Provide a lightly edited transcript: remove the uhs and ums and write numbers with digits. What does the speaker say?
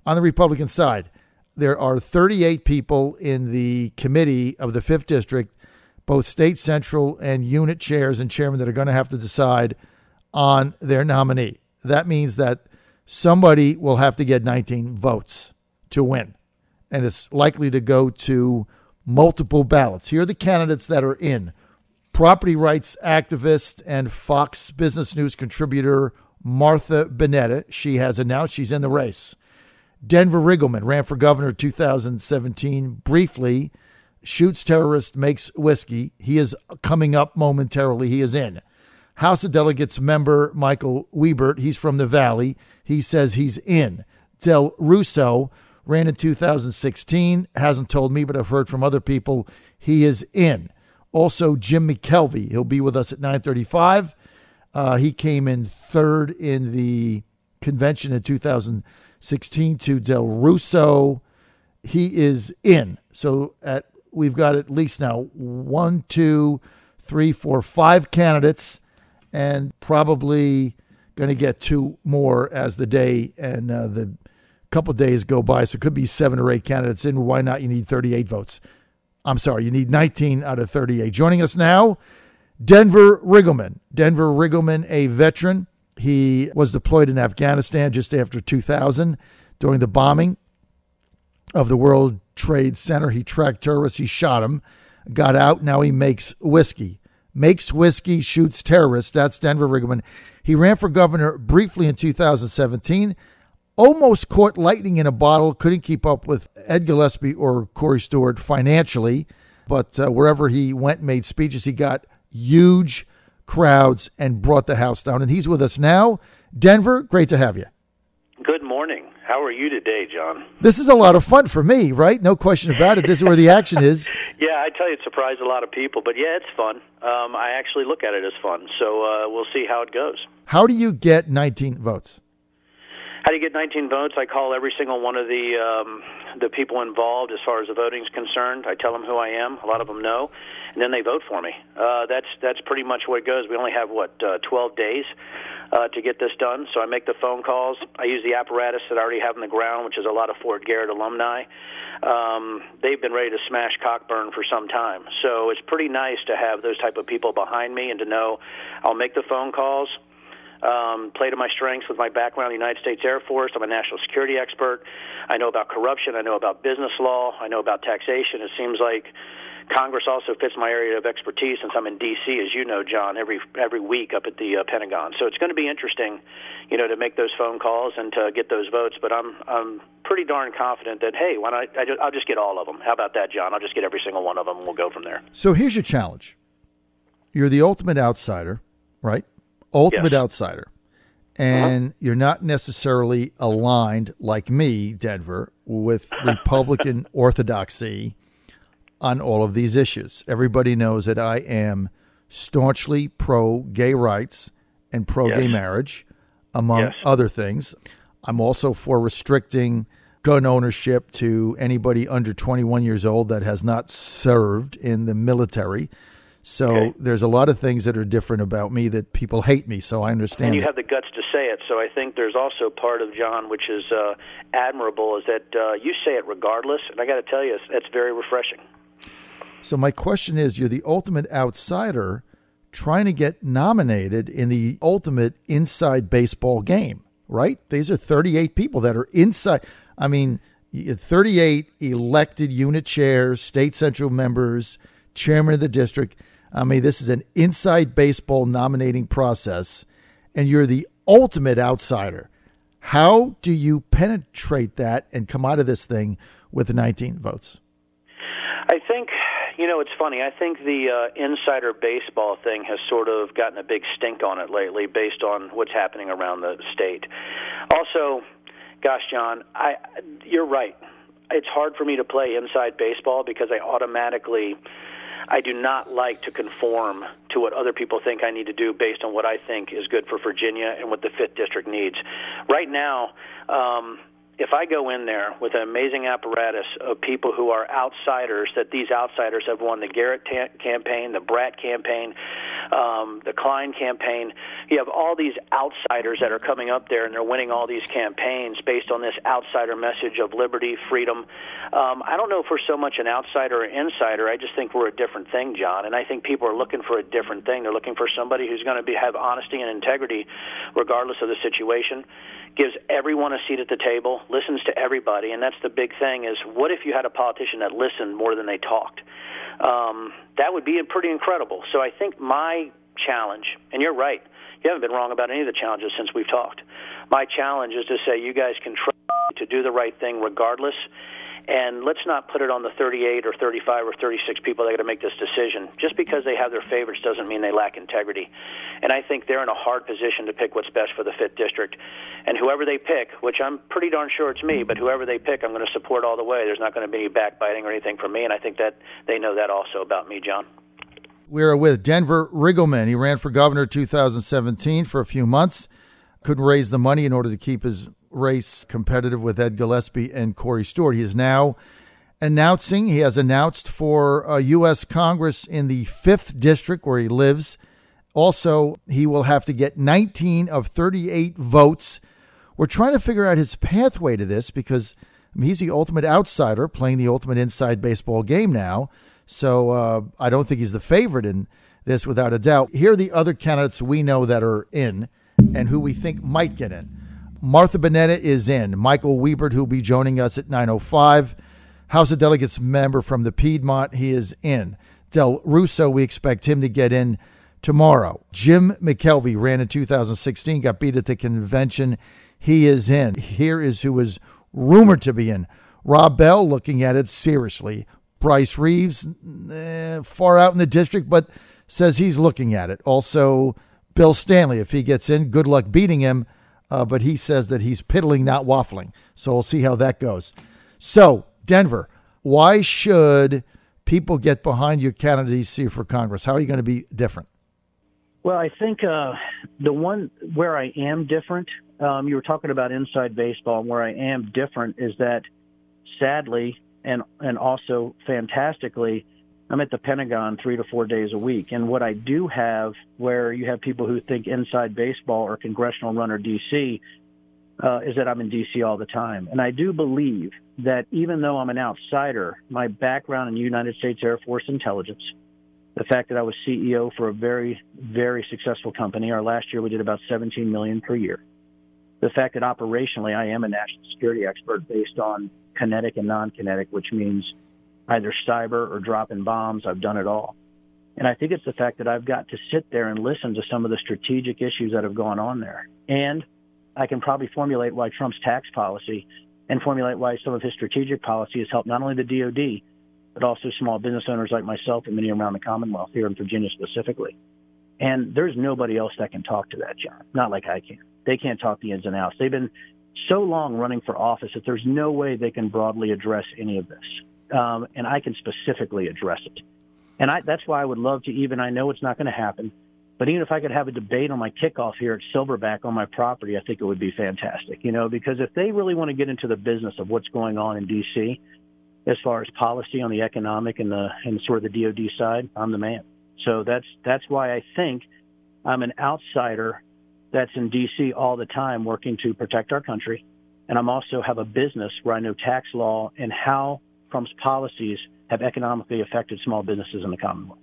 on the Republican side, there are 38 people in the committee of the 5th District, both state central and unit chairs and chairmen, that are going to have to decide on their nominee. That means that somebody will have to get 19 votes to win, and it's likely to go to multiple ballots. Here are the candidates that are in. Property rights activist and Fox Business News contributor Martha Bonetta. She has announced she's in the race. Denver Riggleman ran for governor 2017 briefly. Shoots terrorist, makes whiskey. He is coming up momentarily. He is in. House of Delegates member Michael Wiebert, he's from the Valley. He says he's in. Del Russo ran in 2016. Hasn't told me, but I've heard from other people he is in. Also, Jim McKelvey. He'll be with us at 9:35. He came in third in the convention in 2016 to Del Russo. He is in. So we've got at least now 1, 2, 3, 4, 5 candidates, and probably going to get 2 more as the day and the couple of days go by. So it could be 7 or 8 candidates in. Why not? You need 38 votes. I'm sorry, you need 19 out of 38. Joining us now, Denver Riggleman. Denver Riggleman, a veteran. He was deployed in Afghanistan just after 2000 during the bombing of the World Trade Center. He tracked terrorists. He shot them, got out. Now he makes whiskey. Makes whiskey, shoots terrorists. That's Denver Riggleman. He ran for governor briefly in 2017. Almost caught lightning in a bottle. Couldn't keep up with Ed Gillespie or Corey Stewart financially. But wherever he went and made speeches, he got huge crowds and brought the house down. And he's with us now. Denver, great to have you. Good morning. How are you today, John? This is a lot of fun for me, right? No question about it. This is where the action is. Yeah, I tell you, it surprised a lot of people. But, yeah, it's fun. I actually look at it as fun. So we'll see how it goes. How do you get 19 votes? How do you get 19 votes? I call every single one of the people involved as far as the voting is concerned. I tell them who I am. A lot of them know. And then they vote for me. That's pretty much what it goes. We only have, 12 days to get this done. So I make the phone calls. I use the apparatus that I already have on the ground, which is a lot of Fort Garrett alumni. They've been ready to smash Cockburn for some time. So it's pretty nice to have those type of people behind me and to know I'll make the phone calls. Play to my strengths with my background in the United States Air Force. I'm a national security expert. I know about corruption. I know about business law. I know about taxation. It seems like Congress also fits my area of expertise since I'm in D.C., as you know, John, every week up at the Pentagon. So it's going to be interesting, to make those phone calls and to get those votes. But I'm pretty darn confident that, hey, why not? I'll just get all of them. How about that, John? I'll just get every single one of them, and we'll go from there. So here's your challenge. You're the ultimate outsider, right? Ultimate outsider. And you're not necessarily aligned, like me, Denver, with Republican orthodoxy on all of these issues. Everybody knows that I am staunchly pro-gay rights and pro-gay marriage, among other things. I'm also for restricting gun ownership to anybody under 21 years old that has not served in the military. So there's a lot of things that are different about me that people hate me, so I understand. And you have the guts to say it, so I think there's also part of, John, which is admirable, is that you say it regardless, and I got to tell you, it's very refreshing. So my question is, you're the ultimate outsider trying to get nominated in the ultimate inside baseball game, right? These are 38 people that are inside. I mean, 38 elected unit chairs, state central members, chairman of the district. I mean, this is an inside baseball nominating process, and you're the ultimate outsider. How do you penetrate that and come out of this thing with 19 votes? I think, it's funny. I think the insider baseball thing has sort of gotten a big stink on it lately based on what's happening around the state. Also, gosh, John, you're right. It's hard for me to play inside baseball because I do not like to conform to what other people think I need to do based on what I think is good for Virginia and what the 5th District needs. Right now, if I go in there with an amazing apparatus of people who are outsiders, that these outsiders have won the Garrett campaign, the Bratt campaign, the Klein campaign, you have all these outsiders that are coming up there and they're winning all these campaigns based on this outsider message of liberty, freedom. I don't know if we're so much an outsider or insider. I just think we're a different thing, John, and I think people are looking for a different thing. They're looking for somebody who's going to have honesty and integrity regardless of the situation, gives everyone a seat at the table, listens to everybody, and that's the big thing is, what if you had a politician that listened more than they talked? That would be pretty incredible. So I think my challenge, and you're right, you haven't been wrong about any of the challenges since we've talked. My challenge is to say you guys can try to do the right thing regardless, and let's not put it on the 38 or 35 or 36 people that got to make this decision. Just because they have their favorites doesn't mean they lack integrity. And I think they're in a hard position to pick what's best for the 5th District. And whoever they pick, which I'm pretty darn sure it's me, but whoever they pick, I'm going to support all the way. There's not going to be any backbiting or anything from me, and I think that they know that also about me, John. We're with Denver Riggleman. He ran for governor 2017 for a few months. Couldn't raise the money in order to keep his race competitive with Ed Gillespie and Corey Stewart. He is now he has announced for U.S. Congress in the 5th District where he lives. Also, he will have to get 19 of 38 votes. We're trying to figure out his pathway to this because he's the ultimate outsider playing the ultimate inside baseball game now. So I don't think he's the favorite in this without a doubt. Here are the other candidates we know that are in and who we think might get in. Martha Bonetta is in. Michael Wiebert, who will be joining us at 9:05. House of Delegates member from the Piedmont, he is in. Del Russo, we expect him to get in tomorrow. Jim McKelvey ran in 2016, got beat at the convention. He is in. Here is who is rumored to be in. Rob Bell, looking at it seriously. Bryce Reeves, far out in the district, but says he's looking at it. Also, Bill Stanley, if he gets in, good luck beating him. But he says that he's piddling, not waffling. So we'll see how that goes. So, Denver, why should people get behind your candidacy for Congress? How are you going to be different? Well, I think the one where I am different, you were talking about inside baseball, and where I am different is that, sadly, and also fantastically, I'm at the Pentagon 3 to 4 days a week. And what I do have, where you have people who think inside baseball or congressional run or D.C., is that I'm in D.C. all the time. And I do believe that even though I'm an outsider, my background in United States Air Force intelligence, the fact that I was CEO for a very, very successful company, our last year we did about $17 million per year, the fact that operationally I am a national security expert based on kinetic and non-kinetic, which means either cyber or dropping bombs. I've done it all. And I think it's the fact that I've got to sit there and listen to some of the strategic issues that have gone on there. And I can probably formulate why Trump's tax policy and formulate why some of his strategic policy has helped not only the DOD, but also small business owners like myself and many around the Commonwealth, here in Virginia specifically. And there's nobody else that can talk to that, John, not like I can. They can't talk the ins and outs. They've been so long running for office that there's no way they can broadly address any of this. And I can specifically address it. And that's why I would love to I know it's not going to happen, but even if I could have a debate on my kickoff here at Silverback on my property, I think it would be fantastic, because if they really want to get into the business of what's going on in D.C., as far as policy on the economic and sort of the DOD side, I'm the man. So that's why I think I'm an outsider that's in D.C. all the time working to protect our country. And I'm also have a business where I know tax law and how Trump's policies have economically affected small businesses in the Commonwealth.